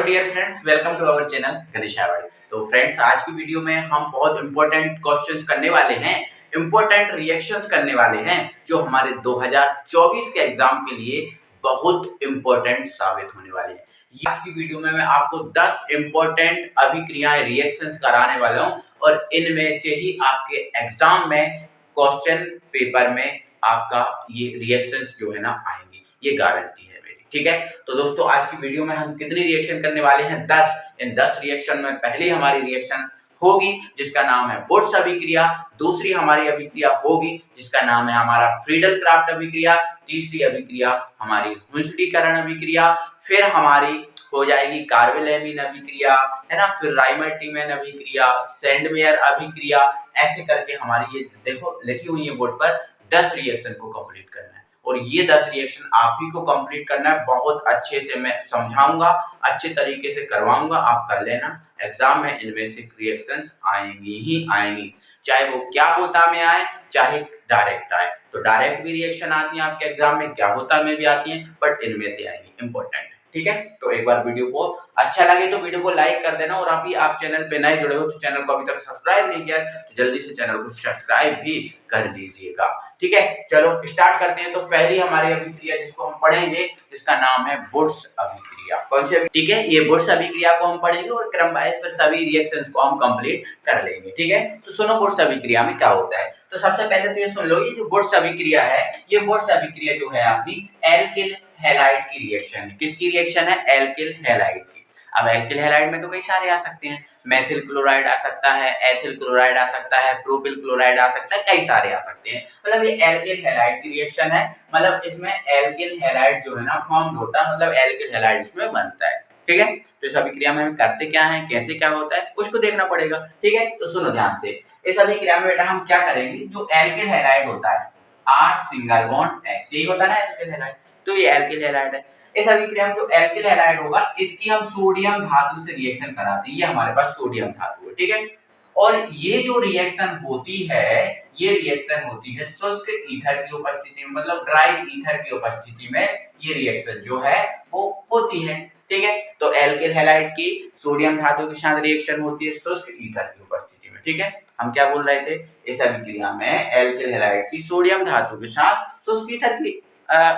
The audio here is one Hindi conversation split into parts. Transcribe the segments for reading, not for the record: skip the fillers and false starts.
Dear friends, welcome to our channel Ganeshawadi. तो फ्रेंड्स, आज की वीडियो में हम बहुत इंपॉर्टेंट क्वेश्चंस करने वाले हैं, इंपॉर्टेंट रिएक्शंस करने वाले हैं जो हमारे 2024 के एग्जाम के लिए बहुत इंपॉर्टेंट साबित होने वाले हैं। आज की वीडियो में मैं आपको 10 इंपॉर्टेंट अभिक्रियाएं रिएक्शंस कराने वाला हूं और इनमें से ही आपके एग्जाम में क्वेश्चन पेपर में आपका ये रिएक्शंस जो है ना आएंगे, ये गारंटी है मेरी। ठीक है, तो दोस्तों आज की वीडियो में हम कितनी रिएक्शन करने वाले हैं? 10। इन 10 रिएक्शन में पहली हमारी रिएक्शन होगी जिसका नाम है वुड्स अभिक्रिया, दूसरी हमारी अभिक्रिया होगी जिसका नाम है हमारा फ्रीडल क्राफ्ट अभिक्रिया, तीसरी अभिक्रिया हमारी हुंसडीकरण अभिक्रिया, फिर हमारी हो जाएगी कार्बेल-एमीन अभिक्रिया, है ना, फिर राइमर-टीमैन अभिक्रिया, सैंडमेयर अभिक्रिया। ऐसे करके हमारी ये देखो लिखी हुई है बोर्ड पर 10 रिएक्शन को कंप्लीट करना है और ये 10 रिएक्शन आप ही को कंप्लीट करना है। बहुत अच्छे से मैं समझाऊंगा, अच्छे तरीके से करवाऊंगा, आप कर लेना। एग्जाम में इनमें से रिएक्शंस आएंगी ही आएंगी, चाहे वो क्या होता में आए चाहे डायरेक्ट आए। तो डायरेक्ट भी रिएक्शन आती है आपके एग्जाम में, क्या होता में भी आती है, बट इनमें से आएंगी, इंपॉर्टेंट। ठीक है, तो एक बार वीडियो को अच्छा लगे तो वीडियो को लाइक कर देना और अभी आप चैनल पे नए जुड़े हो तो चैनल को अभी तक सब्सक्राइब नहीं किया तो जल्दी से चैनल को सब्सक्राइब भी कर लीजिएगा। ठीक है, चलो स्टार्ट करते हैं। तो पहली हमारी अभिक्रिया जिसको हम पढ़ेंगे जिसका नाम है वुड्स अभिक्रिया। कौन सी? ठीक है, ये वुड्स अभिक्रिया को हम पढ़ेंगे और क्रम वाइज पर सभी रिएक्शंस को हम कंप्लीट कर लेंगे। ठीक है, तो सुनो वुड्स अभिक्रिया में क्या होता है। तो सबसे पहले तो ये सुन लो, ये जो वुड्स अभिक्रिया है, ये वुड्स अभिक्रिया जो है आपकी एल्किल हैलाइड की रिएक्शन है। किसकी रिएक्शन है? एल्किल हैलाइड की। अब एल्किल हैलाइड में तो कई सारे आ सकते हैं, मेथिल क्लोराइड आ सकता है, एथिल क्लोराइड आ सकता है, प्रोपिल क्लोराइड आ सकता है, कई सारे आ सकते हैं। मतलब ये एल्किल हैलाइड की रिएक्शन है, मतलब इसमें एल्किल हैलाइड जो है ना फॉर्म होता है, मतलब एल्किल हैलाइड इसमें बनता है। ठीक है, तो इस अभिक्रिया में हम करते क्या है, कैसे क्या होता है, उसको देखना पड़ेगा। ठीक है, तो सुनो ध्यान से। इस अभिक्रिया में बेटा हम क्या करेंगे, जो एल्किल हैलाइड होता है R सिंगल बॉन्ड X, यही होता है ना एल्किल हैलाइड, तो ये एल्किल हैलाइड है। इस अभिक्रिया में जो एल्किल हैलाइड होगा इसकी हम सोडियम धातु से रिएक्शन कराते हैं। ये हमारे पास सोडियम धातु है। ठीक है, और ये जो रिएक्शन होती है, ये रिएक्शन होती है शुष्क ईथर की उपस्थिति में, मतलब ड्राई ईथर की उपस्थिति में ये रिएक्शन जो है वो होती है। ठीक है, तो एल्किल हैलाइड की सोडियम धातु के साथ रिएक्शन होती है शुष्क ईथर की उपस्थिति में। ठीक है, हम क्या बोल रहे थे, इस अभिक्रिया में एल्किल हैलाइड की सोडियम धातु के साथ शुष्क ईथर की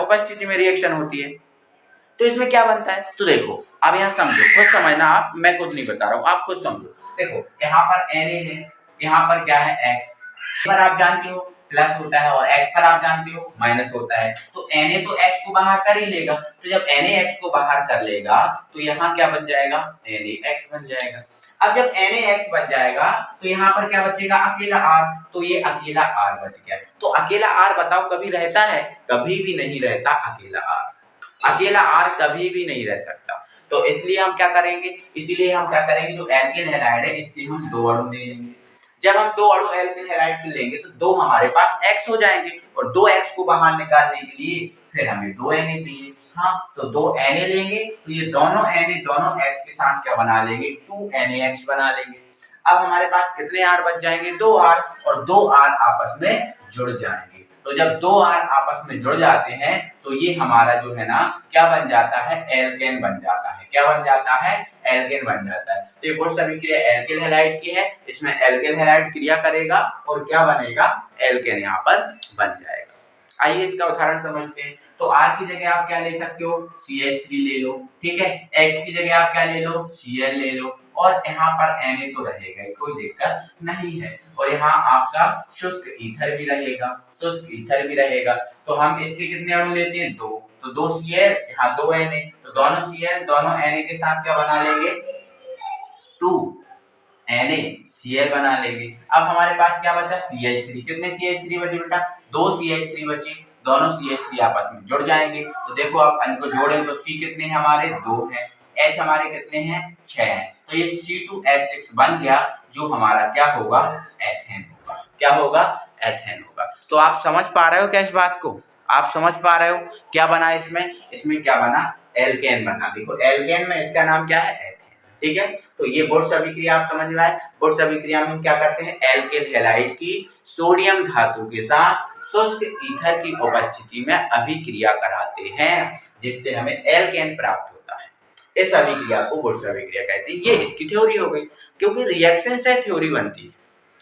उपस्थिति में रिएक्शन होती है। तो इसमें क्या बनता है, तो देखो अब यहाँ समझो, खुद समझना आप, मैं खुद नहीं बता रहा हूँ, आप खुद समझो। देखो यहाँ पर Na है, यहाँ पर क्या है X, पर आप जानते हो प्लस होता है और X पर आप जानते हो माइनस होता है। तो Na तो X को बाहर कर ही लेगा, तो जब Na X को बाहर कर लेगा तो यहाँ क्या बन जाएगा, NaX बन जाएगा। अब जब NaX बच जाएगा तो यहाँ पर क्या बचेगा, अकेला R, तो ये अकेला R बच गया। तो अकेला R बताओ कभी रहता है? कभी भी नहीं रहता अकेला R, अकेला R कभी भी नहीं रह सकता। तो इसलिए हम क्या करेंगे, इसीलिए हम क्या करेंगे, जो एल्किल हैलाइड है इसके हम दो अणु ले लेंगे। जब हम दो अणु एल्किल हैलाइड के लेंगे तो दो हमारे पास X हो जाएंगे और दो X को बाहर निकालने के लिए फिर हमें दो Na चाहिए। हाँ, तो दो Na लेंगे तो ये दोनों Na दोनों X के साथ क्या बना लेंगे, 2NaX बना लेंगे। अब हमारे पास कितने R बच जाएंगे, 2R, और 2R आपस में जुड़ जाएंगे। तो जब दो R आपस में जुड़ जाते हैं तो ये हमारा जो है ना क्या बन जाता है, एल्केन बन जाता है। क्या बन जाता है, एल्केन बन जाता है। तो ये वुड्स अभिक्रिया एल्किल हैलाइड की है, इसमें एल्किल हैलाइड क्रिया करेगा और क्या बनेगा, एल्केन यहाँ पर बन जाएगा। आइए इसका उदाहरण समझते हैं। तो R की जगह आप क्या ले सकते हो, CH3 ले लो। ठीक है, X की जगह आप क्या ले लो, Cl ले लो, और यहाँ पर Na तो रहेगा, कोई दिक्कत नहीं है। और यहाँ आपका शुष्क ईथर भी रहेगा, शुष्क ईथर भी रहेगा। तो हम इसके कितने अणु लेते हैं, दो, तो दो Cl, यहाँ दो Na, तो दोनों Cl दोनों Na के साथ क्या बना लेंगे, 2NaCl बना लेंगे। अब हमारे पास क्या बचा, CH3। कितने CH3 बचे बेटा, दो CH3 बचे, दोनों CH3 आपस में जुड़ जाएंगे। तो देखो आप इनको जोड़ें तो C कितने हैं हमारे, 2 हैं, H हमारे कितने हैं, 6 हैं, तो ये C2H6 बन गया, जो हमारा क्या होगा, एथेन होगा। क्या होगा, एथेन होगा। तो आप समझ पा रहे हो क्या इस बात को, आप समझ पा रहे हो क्या बना इसमें, इसमें क्या बना, एल्केन बना। देखो एल्केन में इसका नाम क्या है, एथेन। ठीक है, तो ये वुड्स अभिक्रिया आप समझ में आए। वुड्स अभिक्रिया में हम क्या करते हैं, एल्किल हैलाइड की सोडियम धातु के साथ शुष्क ईथर की उपस्थिति में अभिक्रिया कराते हैं, जिससे हमें एल्केन प्राप्त होता है। इस अभिक्रिया को वुड्स अभिक्रिया कहते हैं। ये इसकी थ्योरी हो गई, क्योंकि रिएक्शन से थ्योरी बनती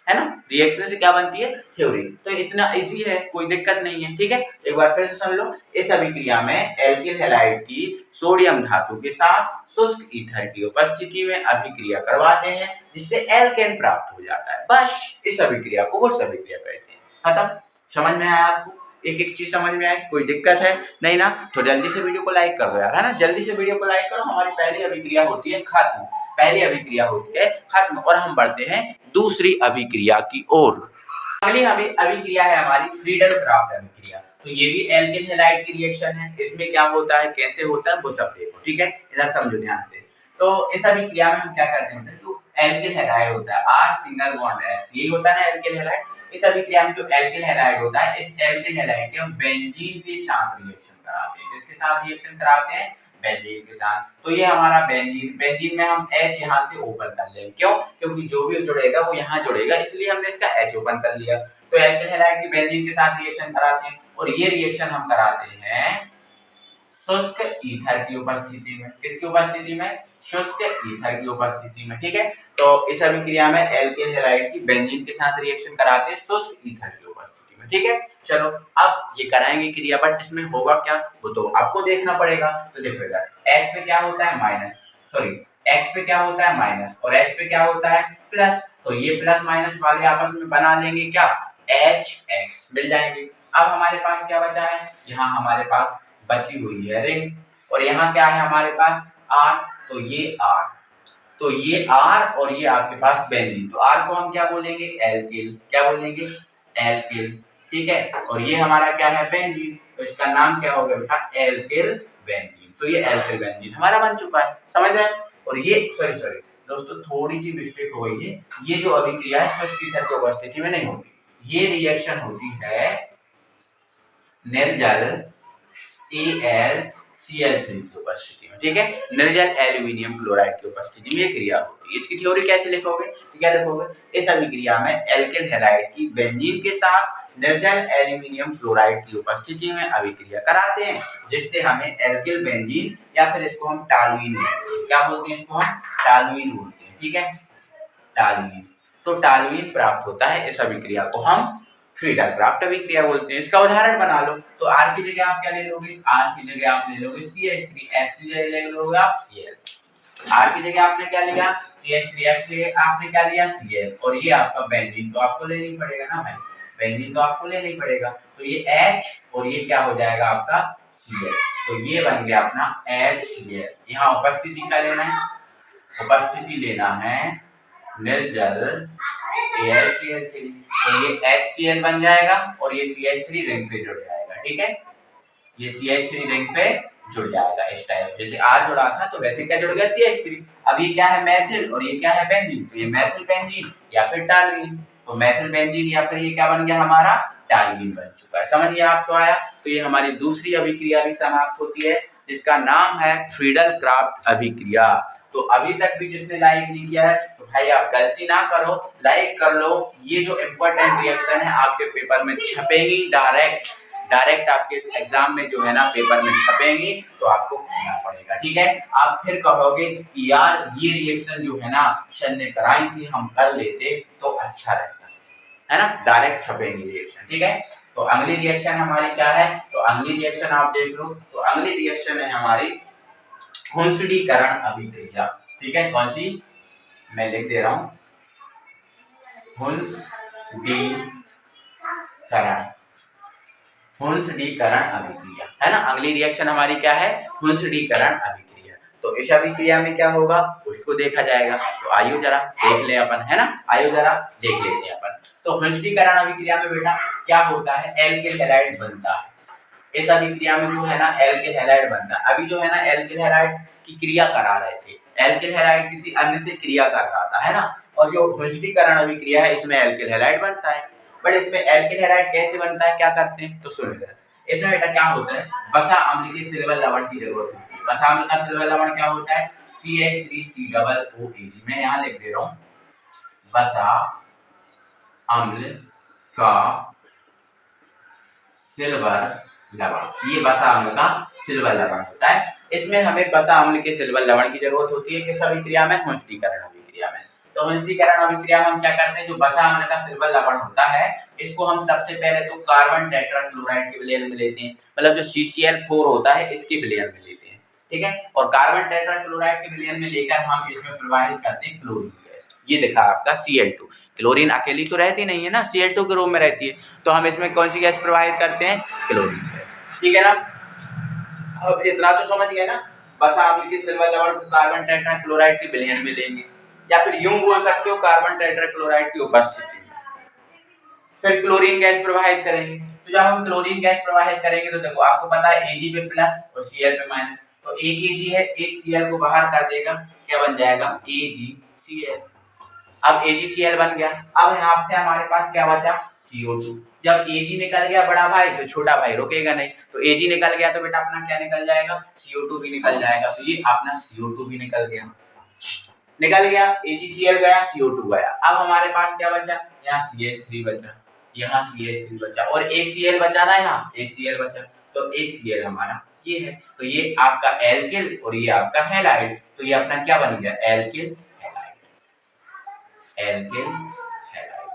है ना, रिएक्शन से क्या बनती है, थ्योरी। तो इतना इजी है, कोई दिक्कत नहीं है, ठीक है। एक बार फिर से समझ लो, इस अभिक्रिया में एल्किल हैलाइड की सोडियम धातु के साथ शुष्क ईथर की उपस्थिति में अभिक्रिया करवाते हैं, जिससे एल्केन प्राप्त हो जाता है। बस इस अभिक्रिया को वुड्स अभिक्रिया कहते हैं। खत्म। समझ में आया आपको? एक एक चीज समझ में आई? कोई दिक्कत है नहीं ना? तो जल्दी से वीडियो को लाइक कर दो यार, है ना, जल्दी से वीडियो को लाइक करो। हमारी पहली अभिक्रिया होती है खत्म, पहली अभिक्रिया होती है खत्म, और हम बढ़ते हैं दूसरी अभिक्रिया की ओर। अगली अभिक्रिया है हमारी फ्रीडल-क्राफ्ट अभिक्रिया। तो ये भी एल्किल हैलाइड की रिएक्शन है। इसमें क्या होता है, कैसे होता है, वो सब देखो, ठीक है। इधर समझो ध्यान से। तो इस अभिक्रिया में हम क्या करते हैं, जो एल्किल हैलाइड होता है R सिंगल बॉन्ड X, यही होता है ना एल्किल हैलाइड। इस अभिक्रिया में जो एल्किल हैलाइड होता है, इस एल्किल हैलाइड के हम बेंजीन के साथ रिएक्शन कराते हैं। किसके साथ रिएक्शन कराते हैं, बेंजीन के साथ। तो ये हमारा बेंजीन में हम H यहाँ से ओपन कर लेंगे। क्यों? क्योंकि जो भी जुड़ेगा वो यहाँ जुड़ेगा, इसलिए हमने इसका H ओपन कर लिया। तो एल्किल हैलाइड की बेंजीन के साथ रिएक्शन कराते हैं, और ये रिएक्शन हम कराते हैं शुष्क ईथर की उपस्थिति में। किसकी उपस्थिति में, शुष्क ईथर की उपस्थिति में, ठीक है। तो इस अभिक्रिया में एल्किल हैलाइड की बेंजीन के साथ रिएक्शन कराते हैं शुष्क ईथर की उपस्थिति में, ठीक है। चलो अब ये कराएंगे क्रिया, बट इसमें होगा क्या वो तो आपको देखना पड़ेगा। तो देखो इधर H पे क्या होता है माइनस, सॉरी X पे क्या होता है माइनस, और H पे क्या होता है प्लस। तो ये प्लस माइनस वाले आपस में बना लेंगे क्या, HX मिल जाएंगे। अब हमारे पास क्या बचा है, यहाँ हमारे पास बची हुई है रिंग, और यहाँ क्या है हमारे पास R। तो ये R, तो ये R और ये आपके पास बेंजीन। तो R को हम क्या बोलेंगे, एल्किल। क्या बोलेंगे, एल्किल, ठीक है। और ये हमारा क्या है, बेंजीन। तो इसका नाम क्या हो गया बेटा, एल्किल बेंजीन। तो ये एल्किल बेंजीन हमारा बन चुका है, समझ रहे हैं। और ये सॉरी दोस्तों, थोड़ी सी मिस्टेक हो गई है। ये जो अभिक्रिया है शुष्क ईथर की उपस्थिति में नहीं होती, ये रिएक्शन होती है निर्जल AlCl3 की उपस्थिति में, ठीक है। निर्जल एल्यूमिनियम क्लोराइड की उपस्थिति में ये क्रिया होती है। इसकी थ्योरी कैसे लिखोगे, क्या लिखोगे, इस अभिक्रिया में एल्किल हैलाइड की बेंजीन के साथ निर्जल एल्यूमिनियम क्लोराइड की उपस्थिति में अभिक्रिया कराते हैं, जिससे हमें एल्किल बेंजीन, या फिर इसको हम टॉलुइन बोलते हैं। क्या बोलते हैं, इसको हम टॉलुइन बोलते हैं, ठीक है, टॉलुइन। तो टॉलुइन प्राप्त होता है। इस अभिक्रिया को हम फ्रीडल-क्राफ्ट अभिक्रिया बोलते हैं। इसका उदाहरण बना लो। तो R की जगह आप क्या ले लोगे, R की जगह आप ले लोगे CH3, X की जगह ले लोगे आप Cl। R की जगह आपने क्या लिया, CH3, X की जगह आपने क्या लिया, Cl, और ये आपका बेंजीन तो आपको लेना ही पड़ेगा ना भाई, बेंजीन तो आपको लेना ही पड़ेगा। तो ये H और ये क्या हो जाएगा आपका Cl। तो ये बन गया अपना HCl। यहाँ उपस्थिति का लेना है, उपस्थिति लेना है निर्जल AlCl3। तो ये HCl बन जाएगा, और ये CH3 रिंग पे जुड़ जाएगा, ठीक है। ये CH3 रिंग पे जुड़ जाएगा इस टाइप, जैसे R जुड़ा था तो वैसे क्या जुड़ गया CH3। अब ये क्या है मैथिल, और ये क्या है बेंजीन। तो ये मैथिल बेंजीन या फिर टॉलुइन। तो मैथिल बेंजीन या फिर ये क्या बन गया हमारा, टॉलुइन बन चुका है। समझिए आपको आया। तो ये हमारी दूसरी अभिक्रिया भी समाप्त होती है, जिसका नाम है फ्रीडल-क्राफ्ट अभिक्रिया। तो अभी तक भी जिसने लाइक नहीं किया है, तो भाई आप गलती ना करो, लाइक कर लो। ये जो इम्पोर्टेंट रिएक्शन है आपके पेपर में छपेंगी, डायरेक्ट आपके एग्जाम में जो है ना पेपर में छपेंगी, तो आपको करना पड़ेगा, ठीक है। आप फिर कहोगे कि यार ये रिएक्शन जो है ना सर ने कराई थी, हम कर लेते तो अच्छा रहता, है ना, डायरेक्ट छपेंगी रिएक्शन, ठीक है। तो अगली रिएक्शन हमारी क्या है, तो अगली रिएक्शन आप देख लो। तो अगली रिएक्शन है हमारी हुंसडीकरण अभिक्रिया, ठीक है। कौन सी, मैं लिख दे रहा हूं, हुंसडीकरण अभिक्रिया, है ना। अगली रिएक्शन हमारी क्या है, हुंसडीकरण अभिक्रिया। तो इस अभिक्रिया में क्या होगा उसको देखा जाएगा। तो आइए जरा देख ले अपन, है ना, आइए जरा देख लेते हैं अपन। तो हुंसडीकरण अभिक्रिया में बेटा क्या होता है, एल्किल हैलाइड बनता है। इस अभिक्रिया में जो है ना एल्किल हैलाइड बनता है। अभी जो है ना एल्किल हैलाइड की क्रिया करा रहे थे, एल्किल हैलाइड किसी अन्य से क्रिया कर रहा था, है ना। और जो हुंसडीकरण अभिक्रिया है इसमें एल्किल हैलाइड बनता है। बट इसमें एल्किल हैलाइड कैसे बनता है, क्या करते हैं, तो सुन लीजिए। इसमें बेटा क्या होता है, बसा अम्ल के सिल्वर लवण की जरूरत होती है। बसा अम्ल का सिल्वर लवण क्या होता है, CH3COOAg। मैं यहाँ लिख दे रहा हूँ, बसा अम्ल का सिल्वर लवण, ये बसा अम्ल का सिल्वर लवण होता है। इसमें हमें बसा अम्ल के सिल्वर लवण की जरूरत होती है किस अभिक्रिया में, हुंसटीकरण अभिक्रिया में। तो हुंसटीकरण अभिक्रिया में हम क्या करते हैं, जो बसा अम्ल का सिल्वर लवण होता है इसको हम सबसे पहले तो कार्बन टेट्राक्लोराइड के विलयन में लेते हैं, मतलब जो CCl4 होता है इसके विलयन में लेते हैं, ठीक है। और कार्बन टेट्राक्लोराइड के विलयन में लेकर हम इसमें प्रवाहित करते हैं क्लोरीन गैस। ये देखा आपका Cl2, क्लोरीन अकेली तो रहती नहीं है ना, Cl2 के रूप में रहती है, तो हम इसमें कौन सी गैस प्रवाहित करते हैं, क्लोरीन गैस, ठीक है ना। अब इतना तो समझ गए ना, बसा अम्ल के सिल्वर लवण को कार्बन टेट्राक्लोराइड के विलयन में लेंगे, या फिर यूं बोल सकते हो कार्बन टेट्राक्लोराइड की उपस्थिति में फिर क्लोरीन गैस प्रवाहित करेंगे। तो जब हम क्लोरीन गैस प्रवाहित करेंगे तो देखो आपको पता है Ag पे प्लस और Cl पे माइनस, तो एक Ag है, एक Cl को बाहर कर देगा, क्या बन जाएगा, AgCl। अब AgCl बन गया, अब यहाँ से हमारे पास क्या बचा, CO2। जब Ag निकल गया बड़ा भाई तो छोटा भाई रुकेगा नहीं, तो Ag निकल गया तो बेटा अपना क्या निकल जाएगा, CO2 भी निकल जाएगा, तो ये अपना CO2 भी निकल गया, AgCl गया, CO2 गया। अब हमारे पास क्या बचा, यहाँ CH3 बचा, यहाँ CH3 बचा और एक Cl बचा ना, यहाँ एक Cl बचा, तो एक Cl हमारा ये है, तो ये आपका एल्किल और ये आपका हैलाइड, तो ये अपना क्या बन गया, एल्किल हैलाइड, एल्किल हैलाइड।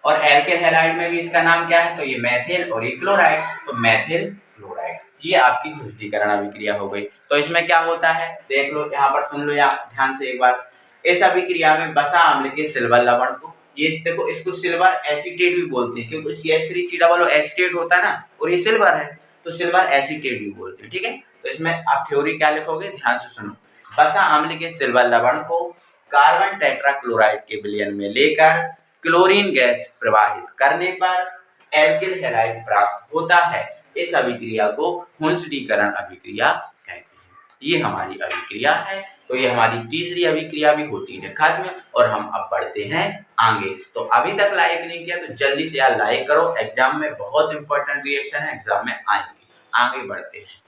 और एल्किल हैलाइड में भी इसका नाम क्या है, तो ये मेथिल और ये क्लोराइड, तो मेथिल क्लोराइड, ये आपकी हुंसटीकरण अभिक्रिया हो गई। तो इसमें क्या होता है देख लो, यहाँ पर सुन लो या ध्यान से एक बार, इस अभिक्रिया में बसा अम्ल के सिल्वर लवण को, ये देखो इसको सिल्वर एसीटेट भी बोलते हैं, क्योंकि CH3COO एसीटेट होता है ना, और ये सिल्वर है तो सिल्वर एसीटेट भी बोलते हैं, ठीक है। तो इसमें आप थ्योरी क्या लिखोगे, ध्यान से सुनो, बसा अम्ल के सिल्वर लवण को कार्बन टेट्राक्लोराइड के विलयन में लेकर क्लोरीन गैस प्रवाहित करने पर एल्किल हैलाइड प्राप्त होता है। इस अभिक्रिया को हुंसटीकरण अभिक्रिया कहते हैं। ये हमारी अभिक्रिया है, तो ये हमारी तीसरी अभिक्रिया भी होती है खत्म, और हम अब बढ़ते हैं आगे। तो अभी तक लाइक नहीं किया तो जल्दी से यार लाइक करो, एग्जाम में बहुत इंपॉर्टेंट रिएक्शन है, एग्जाम में आएंगे। आगे बढ़ते हैं,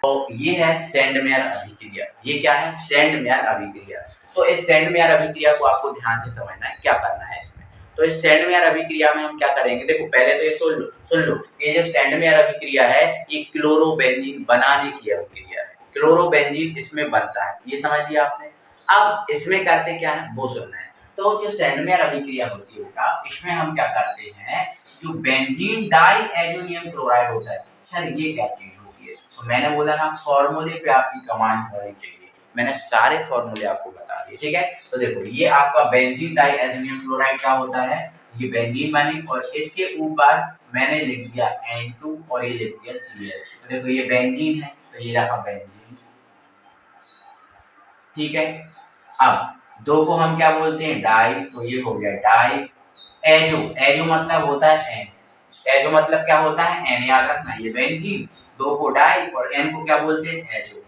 तो ये है सेंडमेयर अभिक्रिया। ये क्या है, सेंडमेयर अभिक्रिया। तो इस सेंडमेयर अभिक्रिया को आपको ध्यान से समझना है, क्या करना है इसमें। तो इस सेंडमेयर अभिक्रिया में हम क्या करेंगे, देखो पहले तो ये सुन लो, ये जो सेंडमेयर अभिक्रिया है ये क्लोरोबेंजीन बनाने की अभिक्रिया है, क्लोरोबेंजीन इसमें बनता है, ये समझ लिया आपने। अब इसमें करते क्या है वो सुनना है। तो जो सेंडमेयर अभिक्रिया होती है बेटा, इसमें हम क्या करते हैं, जो बेंजीन डाइएजोनियम क्लोराइड होता है, सर ये क्या चीज होती है, तो मैंने बोला ना फॉर्मूले पे आपकी कमांड होनी चाहिए, मैंने सारे फॉर्मूले आपको बता दिए, ठीक है। तो देखो ये आपका बेंजीन डाइएजोनियम क्लोराइड का होता है, ये बेंजीन बनी और इसके ऊपर मैंने लिख दिया N2 और ये लिख दिया Cl। तो देखो ये बेंजीन है, तो ये रहा बेंजीन, ठीक है। अब दो को हम क्या बोलते हैं, डाई, तो ये हो गया डाई। एजो, एजो मतलब होता है एन, एजो मतलब क्या होता है एन, याद रखना, ये बेंजीन, दो को डाई और एन को क्या बोलते हैं एजो,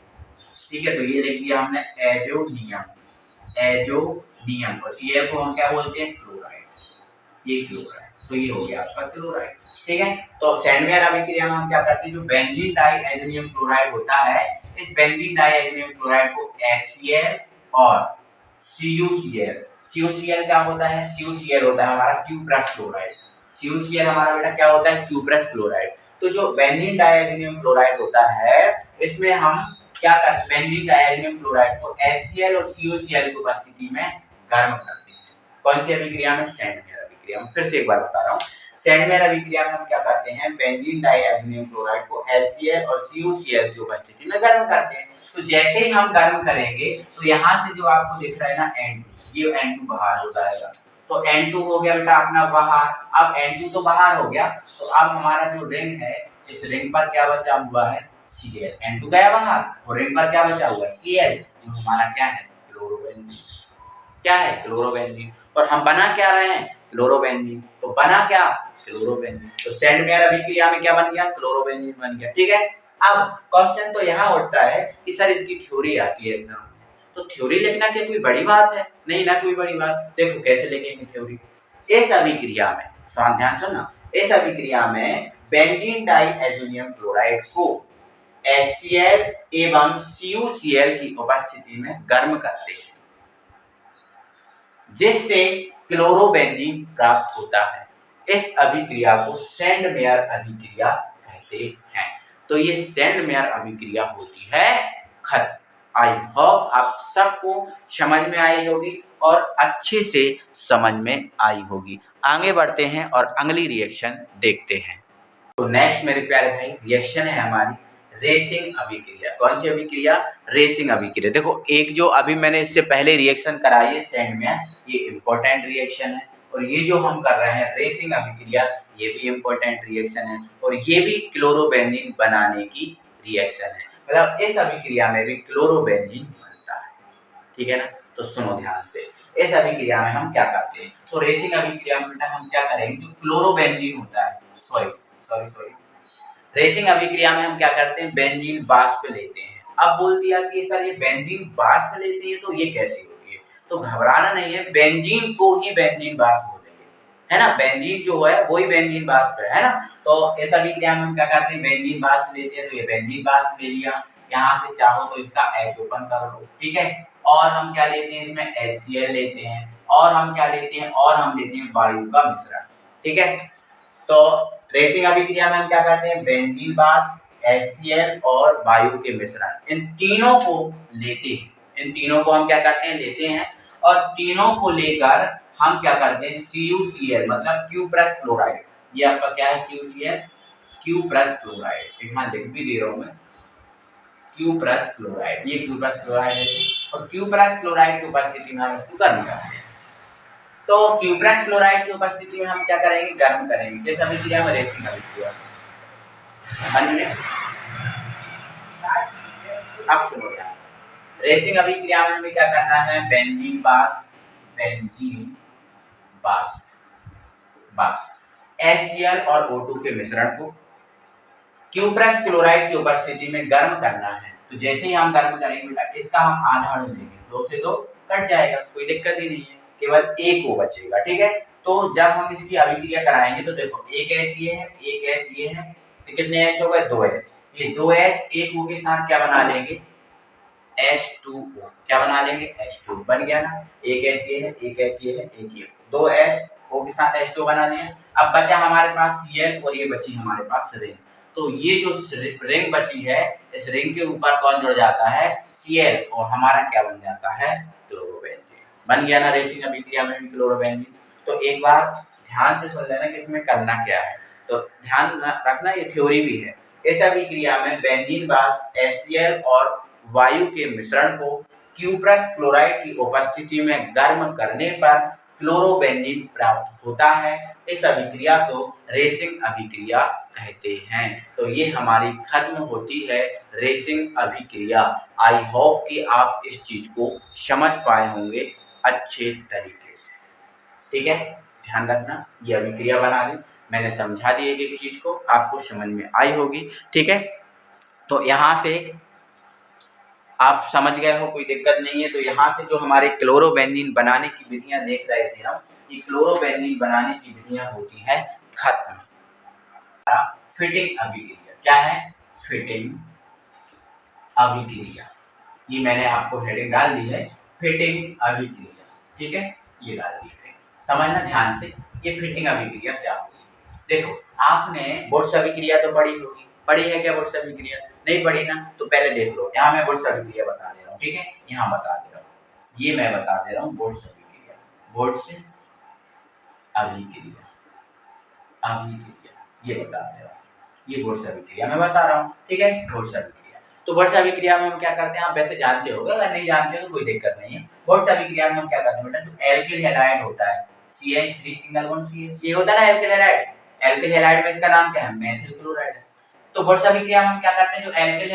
ठीक है। तो ये लिख दिया हमने एजोनियम, एजोनियम, और Cl को हम क्या बोलते हैं क्लोराइड, ये क्लोराइड, तो ये हो गया आपका क्लोराइड, ठीक है। तो सेंडमेयर अभिक्रिया में हम क्या करते हैं, जो बेंजीन डाइएजोनियम क्लोराइड होता है, इस बेंजीन डाइएजोनियम क्लोराइड को HCl और CuCl, CuCl क्या होता है, CuCl होता है हमारा क्यूप्रस क्लोराइड, CuCl हमारा बेटा क्या होता है क्यूप्रस क्लोराइड। तो जो बेंजीन डाइएजोनियम क्लोराइड होता है इसमें हम क्या करते हैं, बेंजीन डाइएजोनियम क्लोराइड को HCl और CuCl की उपस्थिति में गर्म करते हैं। कौन सी अभिक्रिया में, सेंडमेयर अभिक्रिया में। फिर से एक बार बता रहा हूँ, सेंडमेयर अभिक्रिया में हम क्या करते हैं, बेंजीन डाइएजोनियम क्लोराइड को HCl और CuCl की उपस्थिति में गर्म करते हैं। तो जैसे ही हम गर्म करेंगे तो यहाँ से जो आपको दिख रहा है ना N2, ये N2 बाहर हो जाएगा, तो N2 हो गया बेटा अपना बाहर। अब N2 तो बाहर हो गया, तो अब हमारा जो रिंग है, इस रिंग पर क्या बचा हुआ है, Cl, N2 गया बाहर और रिंग पर क्या बचा हुआ है Cl, जो हमारा क्या है क्लोरोबेंजीन, क्या है क्लोरोबेंजीन। और हम बना क्या रहे हैं, क्लोरोबेंजीन, तो बना क्या, क्लोरोबेंजीन। तो सेंडमेयर अभिक्रिया में क्या बन गया, क्लोरोबेंजीन बन गया, ठीक है। अब क्वेश्चन तो यहाँ उठता है कि सर इसकी थ्योरी आती है एग्जाम में, तो थ्योरी लिखना क्या कोई बड़ी बात है, नहीं ना कोई बड़ी बात। देखो कैसे लिखेंगे थ्योरी, इस अभिक्रिया में, ध्यान सुनना, इस अभिक्रिया में बेंजीन डाइएजोनियम क्लोराइड को HCl एवं CuCl की उपस्थिति में गर्म करते हैं, जिससे क्लोरोबेंजीन प्राप्त होता है। इस अभिक्रिया को सेंडमेयर अभिक्रिया कहते हैं। तो ये सेंड मेयर अभिक्रिया होती है खत्म। आई होप आप सबको समझ में आई होगी और अच्छे से समझ में आई होगी। आगे बढ़ते हैं और अगली रिएक्शन देखते हैं। तो नेक्स्ट मेरे प्यारे भाई रिएक्शन है हमारी रेसिंग अभिक्रिया। कौन सी अभिक्रिया? रेसिंग अभिक्रिया। देखो एक जो अभी मैंने इससे पहले रिएक्शन कराई है सेंड में, ये इंपॉर्टेंट रिएक्शन है, और ये जो हम कर रहे हैं रेसिंग अभिक्रिया, ये भी इंपॉर्टेंट रिएक्शन है, और ये भी क्लोरोबेंजीन बनाने की रिएक्शन है। मतलब इस अभिक्रिया में भी क्लोरोबेंजीन बनता है, ठीक है ना। तो सुनो ध्यान से, इस अभिक्रिया में हम क्या करते हैं, तो रेसिंग अभिक्रिया में बेटा हम क्या करेंगे, जो क्लोरोबेंजीन होता है, सॉरी रेसिंग अभिक्रिया में हम क्या करते हैं, बेंजीन वाष्प लेते हैं। अब बोल दिया कि सर ये बेंजीन वाष्प लेते हैं तो ये कैसे होती है, तो घबराना नहीं है, बेंजीन को ही बेंजीन वाष्प बोलेंगे, है ना। बेंजीन जो है वही बेंजीन वाष्प है ना। तो इस अभिक्रिया में हम क्या करते हैं, बेंजीन वाष्प लेते हैं, तो ये बेंजीन वाष्प ले लिया, यहाँ से चाहो तो इसका H ओपन कर लो, ठीक है। और हम क्या लेते हैं, इसमें HCl लेते हैं, और हम क्या लेते हैं, और हम लेते हैं वायु का मिश्रण, ठीक है। तो रेसिंग अभिक्रिया में हम क्या करते हैं, बेंजीन वाष्प, HCl और वायु के मिश्रण, इन तीनों को लेते हैं, इन तीनों को हम क्या करते हैं, लेते हैं, और तीनों को लेकर हम क्या करते हैं, CuCl मतलब क्यूप्रस क्लोराइड, ये आपका क्या है, CuCl क्यूप्रस क्लोराइड, यहाँ लिख भी दे रहा हूं मैं, क्यूप्रस क्लोराइड, ये क्यूप्रस क्लोराइड है, और क्यूप्रस क्लोराइड की उपस्थिति में हम इसको गर्म करते हैं। तो क्यूप्रस क्लोराइड की उपस्थिति में हम क्या करेंगे, गर्म करेंगे, किस अभिक्रिया में, रेसिंग अभिक्रिया। अब सुनो यार, रेसिंग अभिक्रिया में हमें क्या करना है, बेंजीन वाष्प HCl और O2 के मिश्रण को क्यूप्रस क्लोराइड की उपस्थिति में गर्म करना है। तो जैसे ही हम गर्म करेंगे बेटा, इसका हम आधा अणु लेंगे, 2 से 2 कट जाएगा, कोई दिक्कत ही नहीं है, केवल एक O बचेगा, ठीक है। तो जब हम इसकी अभिक्रिया कराएंगे तो देखो एक H ये है, एक H ये है, तो कितने H हो गए, 2H, ये 2H एक O के साथ क्या बना लेंगे, H2O, क्या बना लेंगे, H2 बन गया ना, एक H ये है, एक H ये है, एक ये, 2H O के साथ H2 बना लिया। अब बचा हमारे पास Cl और ये बची हमारे पास रिंग। तो ये जो रिंग बची है, इस रिंग के ऊपर कौन जुड़ जाता है, Cl, और हमारा क्या बन जाता है, क्लोरोबेंजीन। बन गया ना रेसिंग अभिक्रिया में भी क्लोरोबेंजीन। तो एक बार ध्यान से सुन लेना कि इसमें करना क्या है, तो ध्यान रखना, ये थ्योरी भी है। इस अभिक्रिया में बेंजीन वाष्प HCl और वायु के मिश्रण को क्यूप्रस क्लोराइड की उपस्थिति में गर्म करने पर क्लोरोबेंजीन प्राप्त होता है। इस अभिक्रिया को रेसिंग अभिक्रिया कहते हैं। तो ये हमारी खत्म होती है रेसिंग अभिक्रिया। आई होप कि आप इस चीज को समझ पाए होंगे अच्छे तरीके से, ठीक है। ध्यान रखना, ये अभिक्रिया बना दी, मैंने समझा दी एक एक चीज को, आपको समझ में आई होगी, ठीक है। तो यहाँ से आप समझ गए हो, कोई दिक्कत नहीं है। तो यहाँ से जो हमारे क्लोरोबेंजीन बनाने की विधियां देख रहे थे हम, ये क्लोरोबेंजीन बनाने की विधियां होती है खत्म। फिटिंग अभिक्रिया क्या है, फिटिंग अभिक्रिया, ये मैंने आपको हेडिंग डाल दी है, फिटिंग अभिक्रिया, ठीक है, ये डाल दी है, समझना ध्यान से, ये फिटिंग अभिक्रिया क्या होती है। देखो आपने बोर्ड्स अभिक्रिया तो पढ़ी होगी, पढ़ी है क्या बोर्ड्स अभिक्रिया, नहीं पढ़ी ना, तो पहले देख लो, यहाँ मैं बोर्ड्स अभिक्रिया बता दे रहा हूँ, ठीक है, यहाँ बता दे रहा हूँ, ये मैं बता दे रहा हूँ बोर्ड्स अभिक्रिया, बोर्ड्स अभिक्रिया, ये बता दे रहा हूँ, ये बोर्ड्स अभिक्रिया मैं बता रहा हूँ, ठीक है, बोर्ड्स अभिक्रिया। तो बोर्ड्स अभिक्रिया में हम क्या करते हैं, आप वैसे जानते होगे, अगर नहीं जानते तो कोई दिक्कत नहीं है। बोर्ड्स अभिक्रिया में हम क्या करते हैं बेटा, जो एल्किल हैलाइड होता है, CH3 सिंगल बॉन्ड CH, ये होता है ना एल्किल हैलाइड, एल्किल हैलाइड में इसका नाम क्या है, मेथिल क्लोराइड। तो बोर्ड्स अभिक्रिया में हम क्या करते हैं, जो एल्किल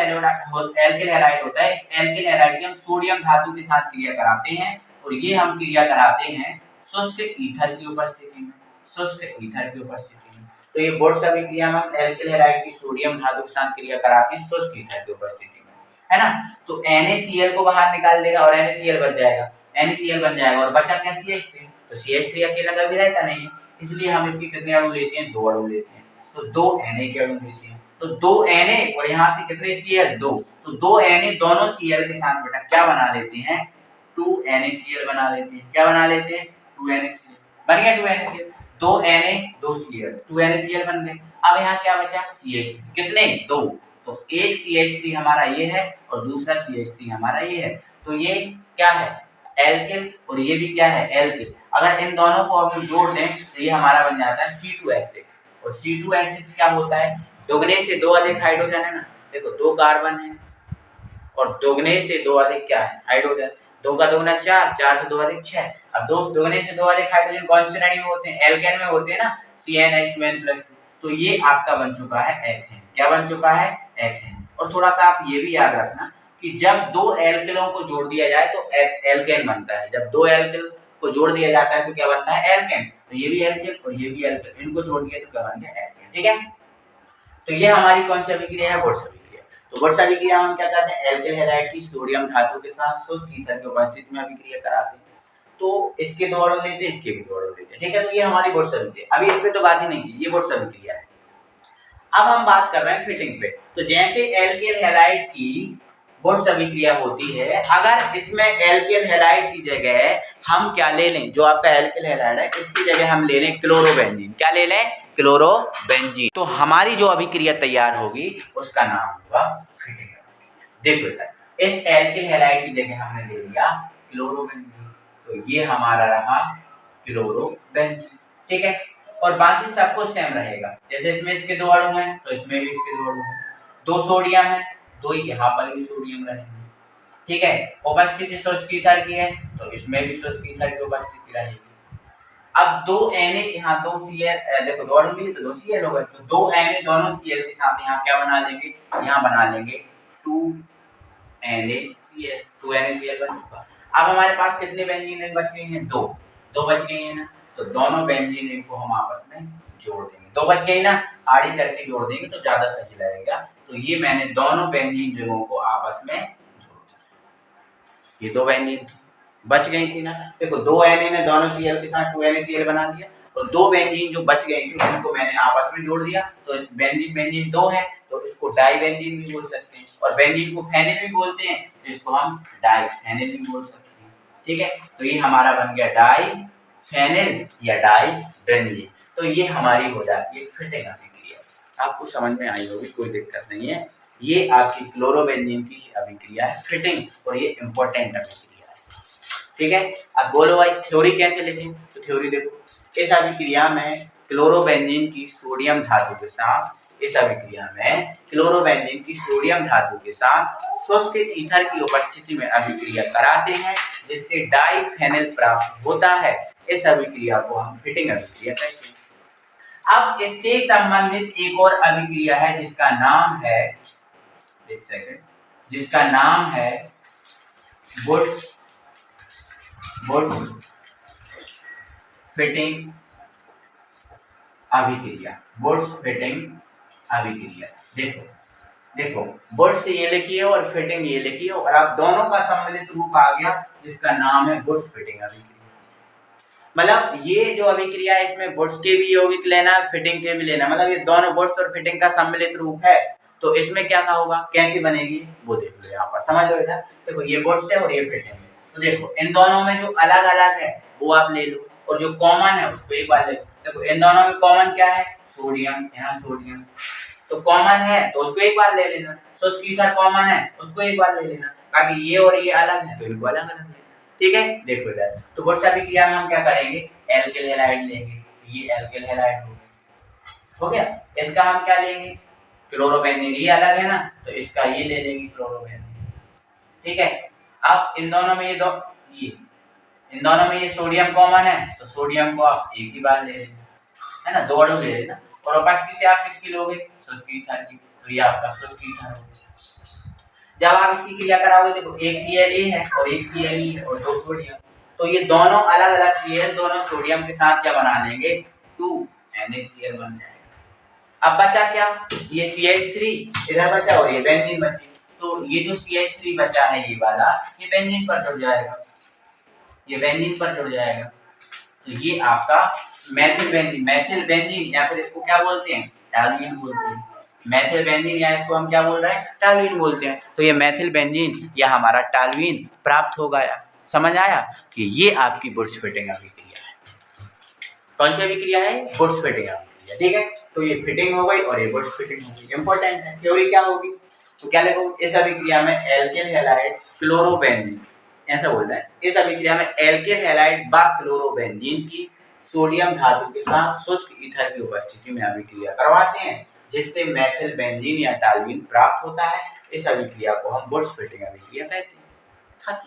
हैलाइड होता है, इस एल्किल हैलाइड की हम सोडियम धातु के साथ क्रिया कराते हैं, और ये हम क्रिया कराते हैं शुष्क ईथर की उपस्थिति में, शुष्क ईथर की उपस्थिति में। तो ये बोर्ड्स अभिक्रिया में हम एल्किल हैलाइड की सोडियम धातु के साथ क्रिया कराते हैं शुष्क ईथर की उपस्थिति में, है ना। तो NaCl को बाहर निकाल देगा और NaCl बच जाएगा, NaCl बन जाएगा, और बचा क्या, CH3। तो CH3 अकेला कभी रहता नहीं है, इसलिए हम इसके कितने अणु लेते हैं, 2 अणु लेते हैं, तो 2 Na के अणु लेते हैं। तो 2 Na और यहाँ से कितने Cl, 2, तो 2 Na दोनों Cl के साथ बेटा क्या बना लेते हैं, 2 NaCl बना लेते हैं, क्या बना लेते हैं, 2 NaCl, बन गया 2 NaCl, 2 Na 2 Cl, 2 NaCl बन गए। अब यहाँ क्या बचा, CH3, कितने, 2, तो एक CH3 हमारा ये है और दूसरा CH3 हमारा ये है, तो ये क्या है एल्किल और ये भी क्या है एल्किल। अगर इन दोनों को हम जोड़ दें तो ये हमारा बन जाता है C2H6 और C2H6 क्या होता है, दोगुने से दो अधिक हाइड्रोजन है ना, देखो दो कार्बन है और दोगुने से दो अधिक क्या है हाइड्रोजन, दो का दोगुना चार, चार से दो अधिक छह। अब दो दोगुने से दो अधिक हाइड्रोजन कौन सी श्रेणी में होते हैं, एल्केन में होते हैं ना, CnH2n+2। तो ये आपका बन चुका है एथेन। क्या बन चुका है एथेन। और थोड़ा सा आप ये भी याद रखना कि जब दो एल्किलों को जोड़ दिया जाए तो एल्केन बनता है, जब दो एल्किल को जोड़ दिया जाता है तो क्या बनता है एल्केन। तो ये भी एल्किल और ये भी एल्किल, इनको जोड़ दिया तो क्या बन गया एल्केन। ठीक है, तो ये हमारी कौन सी अभिक्रिया है, वुड्स अभिक्रिया। तो वुड्स अभिक्रिया हम क्या करते हैं, एल्किल हैलाइड की सोडियम धातु के साथ शुष्क ईथर की उपस्थिति में अभिक्रिया कराते हैं। तो इसके दो अणु लेते हैं, इसके भी दो अणु लेते हैं। ठीक है, तो ये हमारी वुड्स अभिक्रिया। अभी इस पे तो बात ही नहीं की, ये वुड्स अभिक्रिया है। अब हम बात कर रहे हैं फिटिंग पे। तो जैसे एल्किल हैलाइड की वुड्स अभिक्रिया होती है, अगर इसमें एल्किल हैलाइड की जगह हम क्या ले लें, जो आपका एल्किल हैलाइड है इसकी जगह हम ले लें क्लोरोबेंजीन। क्या ले लें, क्लोरोबेंजीन। तो हमारी जो अभिक्रिया तैयार होगी उसका नाम होगा फिटिंग। देखो इधर, इस एल्किल हैलाइड की जगह हमने ले लिया क्लोरोबेंजीन, तो ये हमारा रहा क्लोरोबेंजीन। ठीक है, और बाकी सब कुछ सेम रहेगा। जैसे इसमें इसके दो अणु हैं तो इसमें भी इसके दो अणु हैं, दो सोडियम है, दो यहाँ पर भी सोडियम रहेंगे। ठीक है, उपस्थिति शुष्क ईथर की है तो इसमें भी शुष्क ईथर की उपस्थिति रहेगी। अब दो Na यहाँ दो Cl, देखो दो अणु मिले तो दो Cl होगा, तो दो Na दोनों Cl के साथ यहाँ क्या बना लेंगे, यहाँ बना लेंगे 2NaCl, 2NaCl बन चुका। अब हमारे पास कितने बेंजीन बच गए हैं, दो बच गए हैं ना, तो दोनों बेंजीन को हम आपस में जोड़ देंगे। दो बच गई ना, आड़ी करके जोड़ देंगे तो ज्यादा सही लगेगा। तो ये मैंने दोनों बेंजीन रिंगों को आपस में जोड़ दिया। ये दो बेंजीन बच गई थी ना, देखो दो Na ने दोनों Cl के साथ 2NaCl बना दिया, और दो बेंजीन जो बच गई थी उनको मैंने आपस में जोड़ दिया। तो बेंजीन दो है तो इसको डाई बेंजीन भी बोल सकते हैं, और बेंजीन को फेनिल भी बोलते हैं तो इसको हम डाई फेनिल भी बोल सकते हैं। ठीक है, तो ये हमारा बन गया डाई फेनिल या डाई बेंजीन। तो ये हमारी हो जाती है फिटिंग अभिक्रिया। आपको समझ में आई होगी, कोई दिक्कत नहीं है। ये आपकी क्लोरोबेंजीन की अभिक्रिया है फिटिंग, और ये इंपॉर्टेंट अभिक्रिया है। ठीक है, अब बोलो भाई थ्योरी कैसे लिखें, तो थ्योरी देखो, इस अभिक्रिया में क्लोरोबेंजीन की सोडियम धातु के साथ, इस अभिक्रिया में क्लोरोबेंजीन की सोडियम धातु के साथ शुष्क ईथर की उपस्थिति में अभिक्रिया कराते हैं, जिससे डाईफेनिल प्राप्त होता है। इस अभिक्रिया को हम फिटिंग अभिक्रिया कहते हैं। अब इससे संबंधित एक और अभिक्रिया है जिसका नाम है, एक सेकंड, जिसका नाम है वुड्स फिटिंग अभिक्रिया। वुड्स फिटिंग अभिक्रिया, देखो वुड्स ये लिखिए और फिटिंग ये लिखिए, और आप दोनों का सम्मिलित रूप आ गया जिसका नाम है वुड्स फिटिंग अभिक्रिया। मतलब ये जो अभिक्रिया है इसमें वुड्स के भी यौगिक लेना, फिटिंग के भी लेना, मतलब ये दोनों वुड्स और फिटिंग का सम्मिलित रूप है। तो इसमें क्या होगा, कैसे बनेगी वो देख लो, यहाँ पर समझ लो इधर। देखो ये वुड्स है और ये फिटिंग है, तो देखो इन दोनों में जो अलग अलग है वो आप ले लो, और जो कॉमन है उसको एक बार ले लो। देखो इन दोनों में कॉमन क्या है, सोडियम, यहाँ सोडियम तो कॉमन है तो उसको एक बार ले लेना। शुष्क ईथर कॉमन है उसको एक बार ले लेना, बाकी ये और ये अलग है तो इनको अलग अलग लेना। ठीक है, देखो इधर, तो वुड्स अभिक्रिया में हम क्या करेंगे, एल्किल हैलाइड लेंगे, ये एल्किल हैलाइड हो गया। इसका हम क्या लेंगे, क्लोरोबेंजीन, ये अलग है ना तो इसका ये ले लेंगे क्लोरोबेंजीन। ठीक है, अब इन दोनों में इन दोनों में ये सोडियम कॉमन है तो सोडियम को आप एक ही बार ले लेंगे, है ना, दो अणु ले लेना। और उपस्थिति आप किसकी लोगे, शुष्क ईथर की, तो ये आपका शुष्क ईथर होगा। जब आप इसकी क्रिया कराओगे, देखो एक Cl है और एक Cl है और दो सोडियम, तो ये दोनों अलग अलग Cl दोनों सोडियम के साथ क्या बना लेंगे, 2NaCl बन जाएगा। अब बचा क्या, ये CH3 इधर बचा और ये बेंजीन बची, तो ये जो CH3 बचा है ये वाला, ये बेंजीन पर जुड़ जाएगा, ये बेंजीन पर जुड़ जाएगा। तो ये आपका मेथिल बेंजीन या फिर इसको क्या बोलते हैं, टॉल्यूइन बोलते हैं। मेथिल बेंजीन या इसको हम क्या बोल रहे हैं, टॉल्यूइन बोलते हैं। तो ये मेथिल बेंजीन या हमारा टॉल्यूइन प्राप्त हो गया। समझ आया कि ये आपकी वुड्स फिटिंग अभिक्रिया है। कौन सी अभिक्रिया है, वुड्स फिटिंग अभिक्रिया। अभिक्रिया। ठीक है, तो ये फिटिंग हो गई और ये गुड्स फिटिंग हो गई। इंपॉर्टेंट है। थ्योरी क्या होगी, तो क्या लिखोगे, इस अभिक्रिया में एल्किल हैलाइड क्लोरोबेंजीन, ऐसा बोल रहा है, इस अभिक्रिया में एल्किल हैलाइड व क्लोरोबेंजीन की सोडियम धातु के साथ शुष्क ईथर की उपस्थिति में अभिक्रिया करवाते हैं, जिससे मेथिल बेंजीन या टालुइन प्राप्त होता है। इस अभिक्रिया को हम गुड्स फिटिंग अभिक्रिया कहते हैं। हाँ,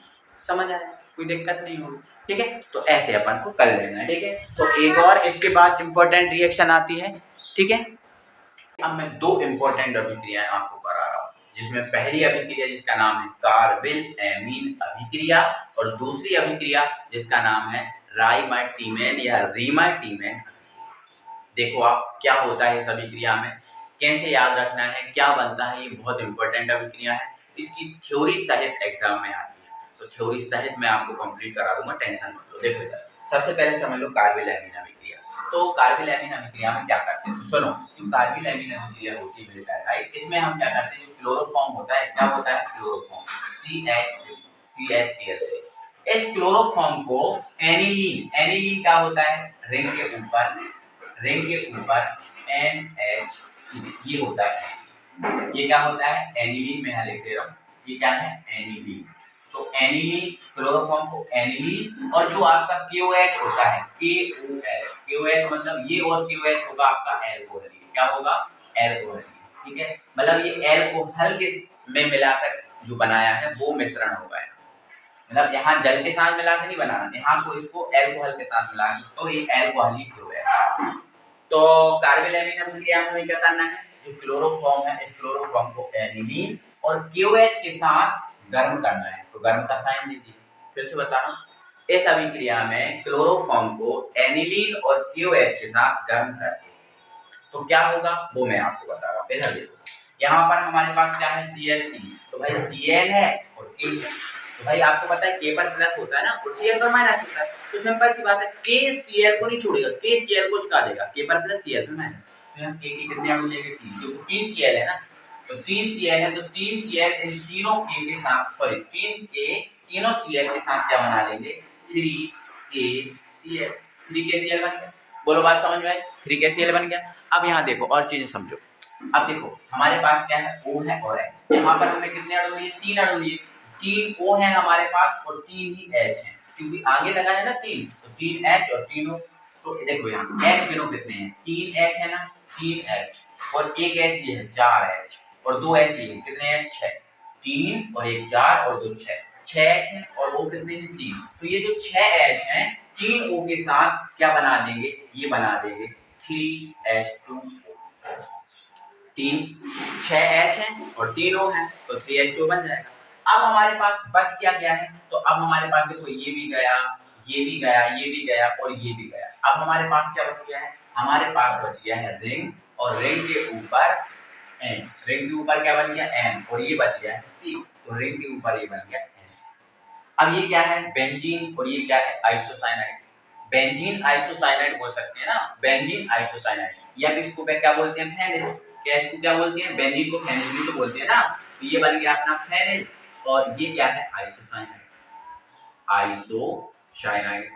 समझ आया, कोई दिक्कत नहीं होगी। ठीक है, तो ऐसे अपन को कर लेना है। ठीक है, तो एक और इसके बाद इंपॉर्टेंट रिएक्शन आती है। ठीक है, अब मैं दो इंपॉर्टेंट अभिक्रियाएं आपको करा रहा हूँ, जिसमें पहली अभिक्रिया जिसका नाम है कार्बिल एमीन अभिक्रिया और दूसरी अभिक्रिया जिसका नाम है राइमाटीमेन या रीमाटीमेन। देखो आप क्या होता है इस अभिक्रिया में, कैसे याद रखना है, क्या बनता है, ये बहुत इंपॉर्टेंट अभिक्रिया है। इसकी थ्योरी सहित एग्जाम में आती है, तो थ्योरी सहित मैं आपको कंप्लीट करा दूंगा, टेंशन मत लो। देखो इधर सबसे पहले समझ लो कार्बिल एमीन अभिक्रिया। तो कार्बिल एमीन अभिक्रिया में क्या करते हैं, तो सुनो, जो कार्बिल एमीन अभिक्रिया होती है बेटा भाई, इसमें हम क्या करते हैं, जो क्लोरोफॉर्म होता है, क्या होता है क्लोरोफॉर्म, CH3 इस क्लोरोफॉर्म को एनिलीन, एनिलीन क्या होता है, रिंग के ऊपर NH, ये होता है, ये क्या होता है एनिलीन, में यहाँ लिख दे रहा हूँ, ये क्या है एनिलीन। तो एनिलीन, क्लोरोफॉर्म को एनिलीन, और जो आपका KOH होता है KOH मतलब ये, और KOH होगा आपका एल्कोहलिन, क्या होगा एल्कोहलिन। ठीक है, मतलब ये एल्कोहल के में मिलाकर जो बनाया है वो मिश्रण होगा, मतलब यहाँ जल के साथ मिला के नहीं बनाना, यहाँ को इसको एल्कोहल के साथ मिला के, तो ये एल्कोहलिक KOH। तो कार्बिल एमीन अभिक्रिया में हमें क्या करना है, जो क्लोरोफॉर्म है, इस क्लोरोफॉर्म को एनिलीन और KOH के साथ गर्म करना है। तो गर्म का साइन दीजिए, फिर से बताना, इस अभिक्रिया में क्लोरोफॉर्म को एनिलीन और KOH के साथ गर्म करके, तो क्या होगा वो मैं आपको बता रहा हूँ। इधर देखो, यहाँ पर हमारे पास क्या है Cl3, तो भाई Cl है और K है, तो भाई आपको पता है K पर प्लस होता है ना और Cl पर माइनस होता है, तो सिंपल सी बात है, K Cl को नहीं छोड़ेगा, K Cl को चिपका देगा, K पर प्लस Cl पर माइनस, तो यहाँ K की कितने अणु लेंगे 3, क्योंकि 3 Cl है ना, तो 3 Cl है, तो 3 Cl इन तीनों K के साथ, सॉरी 3 K तीनों Cl के साथ क्या बना लेंगे 3KCl, 3KCl बन गया। बोलो बात समझ में आई, 3KCl बन गया। अब यहाँ देखो और चीजें समझो, अब देखो हमारे पास क्या है O है और H, यहाँ पर हमने कितने अणु लिए 3 अणु लिए, 3 O है हमारे पास और 3 ही H है, क्योंकि आगे लगा है ना 3, तो 3 H और 3 O। तो देखो यहाँ H गिनो कितने हैं, 3 H है ना, 3 H और 1 H ये है 4 H और 2 H ये कितने हैं 6, 3 और 1 4 और 2 6, 6 H है और O कितने हैं 3, तो ये जो 6 H हैं 3 O के साथ क्या बना देंगे, ये बना देंगे 3H2O, 6H है और 3 O है, तो 3H2O बन जाएगा। अब हमारे पास बच क्या है, तो अब हमारे पास देखो ये भी गया, ये भी गया, ये भी गया और ये भी गया। अब हमारे पास क्या बच गया है, हमारे पास बच गया है रिंग, और रिंग के ऊपर N, रिंग के ऊपर क्या बन गया N, और ये बच गया है C, तो रिंग के ऊपर ये बन गया N। अब ये क्या है बेंजीन और ये क्या है आइसोसाइनाइड, बेंजीन आइसोसाइनाइड बोल सकते हैं ना, बेंजीन आइसोसाइनाइड, या इसको क्या बोलते हैं फेनिल, क्या इसको क्या बोलते हैं, बेंजीन को फेनिल भी तो बोलते हैं ना, तो ये बन गया अपना फेनिल, और ये क्या है आइसोसाइनाइड, आइसोसाइनाइड,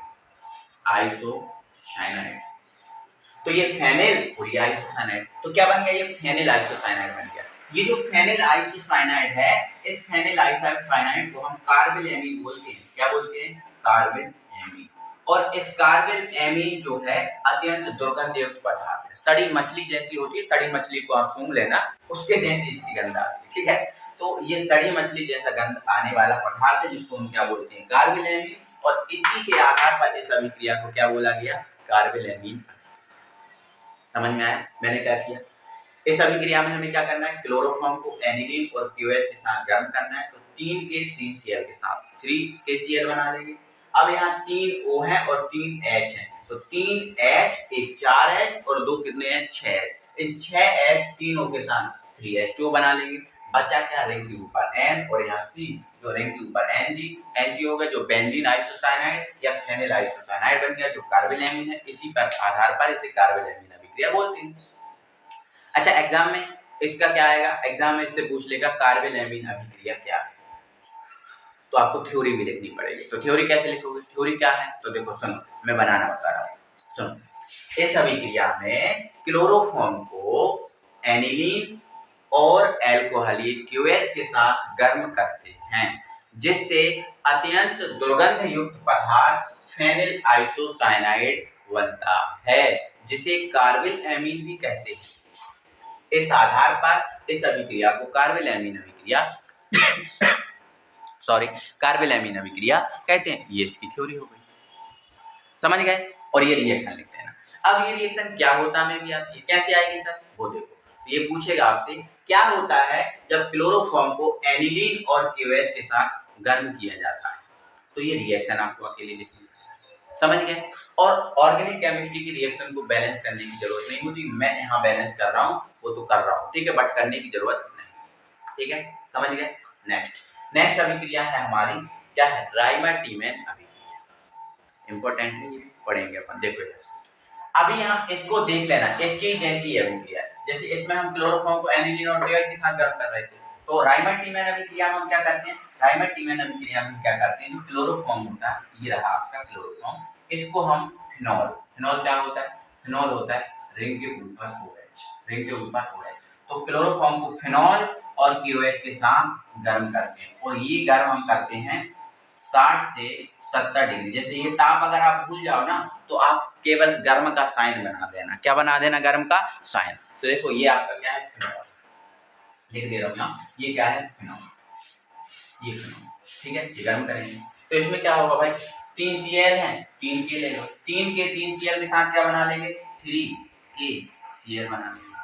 आइसोसाइनाइड, तो ये फेनिल और ये आइसोसाइनाइड, तो क्या बन गया ये फेनिल आइसोसाइनाइड बन गया। ये जो फेनिल आइसोसाइनाइड है, इस फेनिल आइसोसाइनाइड को हम कार्बिल एमीन बोलते हैं, क्या बोलते हैं कार्बिल एमीन। और इस कार्बिल एमीन जो है अत्यंत दुर्गंधयुक्त पदार्थ है, सड़ी मछली जैसी होती है, सड़ी मछली को आप सूंघ लेना उसके जैसी इसकी गंध आती है, ठीक है, तो ये सड़ी मछली जैसा गंध आने वाला पदार्थ है जिसको हम क्या बोलते हैं कार्बिल एमीन, और इसी के आधार पर इस अभिक्रिया को क्या बोला गया कार्बिल एमीन। समझ में आया मैंने क्या किया, इस अभिक्रिया में हमें क्या करना है, क्लोरोफॉर्म को एनिलीन और KOH के साथ गर्म करना है, तो 3 के 3 Cl के साथ 3KCl बना लेंगे। अब यहाँ 3 O है और 3 H है, तो 3 H, एक 4 H और 2 कितने हैं 6 H, इन 6 H 3 O के साथ 3H2O बना लेंगे। बचा क्या रिंग के ऊपर N और यहाँ C, जो रिंग के ऊपर NC हो गया, जो बेंजीन आइसोसाइनाइड या फेनिल आइसोसाइनाइड बन गया, जो कार्बिल एमीन है, इसी पर आधार पर इसे कार्बिल एमीन अभिक्रिया बोलते हैं। अच्छा एग्जाम में इसका क्या आएगा, एग्जाम में इससे पूछ लेगा कार्बिल एमीन अभिक्रिया क्या है, तो आपको थ्योरी भी लिखनी पड़ेगी। तो थ्योरी कैसे लिखोगे, थ्योरी क्या है, तो देखो सुनो मैं बनाना बता रहा हूँ, सुनो इस अभिक्रिया में क्लोरोफॉर्म को एनिलीन और अल्कोहलीन QH के साथ गर्म करते हैं, जिससे अत्यंत दुर्गंध युक्त पदार्थ फेनिल आइसोसाइनाइड बनता है, जिसे कार्बिल एमीन भी कहते हैं। इस आधार पर इस अभिक्रिया को कार्बिल एमीन अभिक्रिया कार्बिल एमीन अभिक्रिया कहते हैं। ये इसकी थ्योरी हो गई, समझ गए। और ये रिएक्शन लिखते हैं ना। अब ये रिएक्शन क्या होता में भी आती है, कैसे आएगी सर, वो देखो। ये पूछेगा आपसे क्या होता है जब क्लोरोफॉर्म को एनिलीन और QH के साथ गर्म किया जाता है। तो ये रिएक्शन आपको अकेले लिखनी है, समझ गए। और ऑर्गेनिक केमिस्ट्री की रिएक्शन को बैलेंस करने की जरूरत नहीं होती, मैं यहाँ बैलेंस कर रहा हूँ, वो तो कर रहा हूँ, ठीक है, बट करने की जरूरत नहीं, ठीक है, समझ गए। नेक्स्ट अभिक्रिया है हमारी, क्या है, राइमर-टीमैन अभिक्रिया। इंपॉर्टेंट है, ये पढ़ेंगे अपन। देखो अभी हम इसको देख लेना, इसकी जैसी अभिक्रिया है, जैसे इसमें हम क्लोरोफॉर्म को एनिलीन और QH के साथ गर्म कर रहे थे, तो राइमर-टीमैन अभिक्रिया में हम क्या करते हैं, राइमर-टीमैन अभिक्रिया में क्या करते हैं, जो क्लोरोफॉर्म होता है, ये रहा आपका क्लोरोफॉर्म, इसको हम फिनॉल क्या होता है, फिनॉल होता है रिंग के ऊपर OH, तो क्लोरोफॉर्म को फिनॉल और QH के साथ गर्म करते हैं, और ये गर्म हम करते हैं 60 से 70 डिग्री। जैसे ये ताप अगर आप भूल जाओ ना, तो आप केवल गर्म का साइन बना देना, क्या बना देना, गर्म का साइन। तो देखो ये आपका क्या है, फिनॉल, लिख दे रहा हूँ यहाँ, ये क्या है, फिनॉल, ये फिनॉल, ठीक है, ये गर्म करेंगे। तो इसमें क्या होगा भाई, 3 Cl है, 3 K ले लो, 3 Cl के साथ क्या बना लेंगे, 3 KCl बना लेंगे,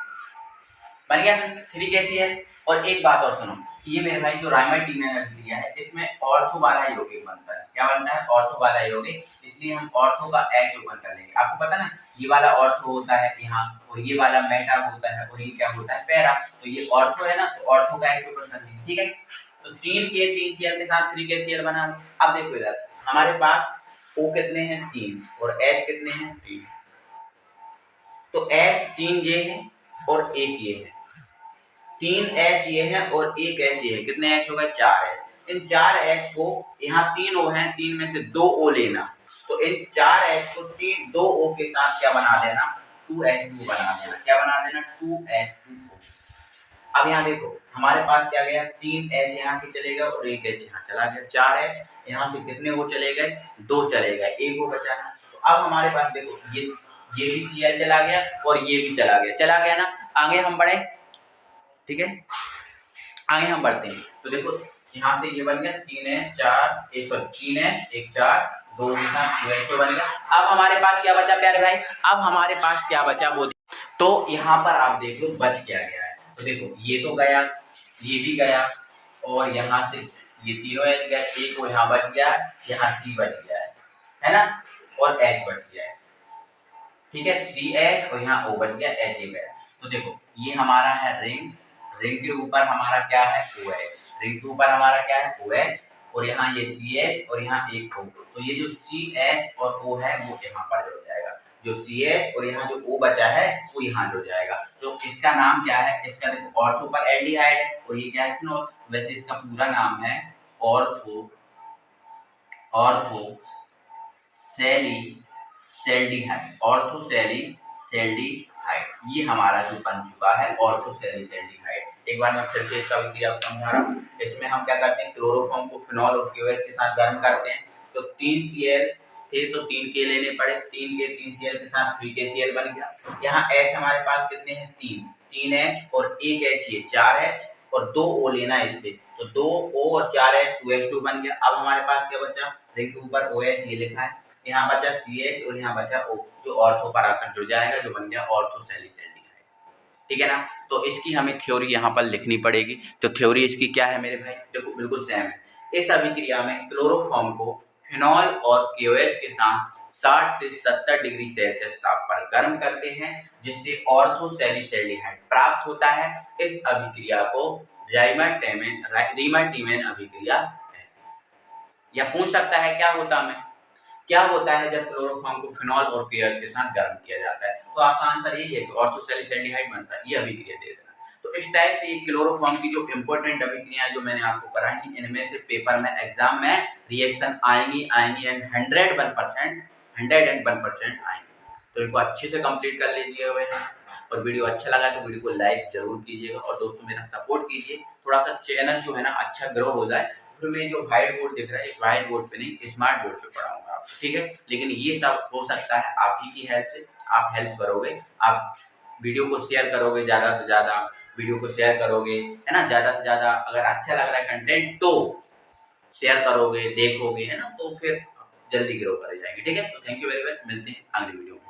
बन गया 3 KCl। और एक बात और सुनो, ये मेरे भाई जो राइमर-टीमैन अभिक्रिया है, इसमें ऑर्थो वाला यौगिक बनता है, क्या बनता है, ऑर्थो वाला यौगिक, इसलिए हम ऑर्थो का H ओपन कर लेंगे। आपको पता ना, ये वाला ऑर्थो होता है यहाँ, और ये वाला मेटा होता है, और ये क्या होता है, पैरा। तो ये ऑर्थो है ना, तो ऑर्थो का H ओपन कर लेंगे, ठीक है। तो 3 Cl के साथ 3 KCl बना। अब देखो इधर हमारे पास O कितने हैं, 3, और H कितने हैं, 3, तो H 3 ये है और 1 ये है, 3 H ये है और 1 H ये है, कितने H हो गए, 4 H। इन 4 H को, यहाँ 3 O हैं, 3 में से 2 O लेना, तो इन 4 H को 2 O के साथ क्या बना देना, 2H2 बना देना, क्या बना देना, 2H2O। अब यहाँ देखो हमारे पास क्या गया, 3 H यहाँ के चले गए और 1 H यहाँ चला गया, 4 H यहाँ से कितने O चले गए, 2 चले गए, 1 O बचा है। तो अब हमारे पास देखो ये भी Cl चला गया और ये भी चला गया ना। आगे हम बढ़े, ठीक है, आगे हम बढ़ते हैं। तो देखो यहाँ से ये बन गया 3 है 4 3 है 1 4 2 2 बन गया। अब हमारे पास क्या बचा प्यारे भाई, अब हमारे पास क्या बचा वो, तो यहाँ पर आप देख लो बच क्या गया है। तो देखो ये तो गया, ये भी गया, और यहाँ से ये तीनों H गया, एक वो यहाँ बच गया, यहाँ C बच गया है ना, और H बच गया है, ठीक है, CH और यहाँ O बच गया, H गया। तो देखो ये हमारा है रिंग के ऊपर हमारा क्या है, OH, रिंग के ऊपर हमारा क्या है, OH, और यहाँ ये CH और यहाँ एक O। तो ये जो CH और O है वो यहाँ पर जुड़ जाएगा, जो CH और यहाँ जो O बचा है वो यहाँ जुड़ जाएगा। तो इसका नाम क्या है, इसका देखो ऑर्थो पर एल्डिहाइड है और ये क्या है, फिनॉल। वैसे इसका पूरा नाम है ऑर्थोसेलीसेल्डिहाइड। ये हमारा जो बन चुका है ऑर्थोसेलीसेल्डिहाइड। एक बार मैं फिर से इसका विक्रिया समझा रहा हूँ। इसमें हम क्या करते हैं, क्लोरोफॉर्म को फिनॉल और QH के साथ गर्म करते हैं। तो 3 Cl थे तो 3 K लेने पड़े, 3 Cl के साथ 3 KCl बन गया। यहाँ H हमारे पास कितने हैं, 3 H और 1 H, ये 4 H और 2 O लेना है इससे, तो 2 O और 4 H 2H2 बन गया। अब हमारे पास क्या बचा, रिंग के ऊपर OH ये लिखा है, यहाँ बचा CH और यहाँ बचा O, जो ऑर्थो पर आकर जुड़ जाएगा, जो बन गया ऑर्थोसेलीसेल्डिहाइड, ठीक है ना। तो इसकी हमें थ्योरी यहाँ पर लिखनी पड़ेगी। तो थ्योरी इसकी क्या है मेरे भाई, देखो बिल्कुल सेम है। इस अभिक्रिया में क्लोरोफॉर्म को फिनॉल और KOH के साथ 60 से 70 डिग्री सेल्सियस ताप पर गर्म करते हैं, जिससे ऑर्थोसेलीसेल्डिहाइड प्राप्त होता है। इस अभिक्रिया को राइमर-टीमैन अभिक्रिया कहते हैं। या पूछ सकता है क्या होता है जब क्लोरोफॉर्म को फिनॉल और KOH के साथ गर्म किया जाता है, तो आपका आंसर यही है कि ऑर्थोसेलीसेल्डिहाइड बनता है। ये अभिक्रिया दे देना। तो इस टाइप से ये क्लोरोफॉर्म की जो इंपॉर्टेंट अभिक्रियाएं जो मैंने आपको कराई, इनमें से पेपर में एग्जाम में रिएक्शन आएंगी एंड 101% आएंगी। तो इनको अच्छे से कंप्लीट कर लीजिएगा भाई। और वीडियो अच्छा लगा तो वीडियो को लाइक जरूर कीजिएगा और दोस्तों मेरा सपोर्ट कीजिए, थोड़ा सा चैनल जो है ना अच्छा ग्रो हो जाए। फिर मैं जो व्हाइट बोर्ड दिख रहा है इस व्हाइट बोर्ड पे नहीं स्मार्ट बोर्ड पे पढ़ाऊंगा आपको, ठीक है। लेकिन ये सब हो सकता है आप ही की हेल्प से, आप हेल्प करोगे, आप वीडियो को शेयर करोगे, ज़्यादा से ज़्यादा वीडियो को शेयर करोगे, है ना, ज़्यादा से ज़्यादा अगर अच्छा लग रहा है कंटेंट तो शेयर करोगे, देखोगे, है ना, तो फिर जल्दी ग्रो कर जाएंगे, ठीक है। तो थैंक यू वेरी मच, मिलते हैं अगली वीडियो में।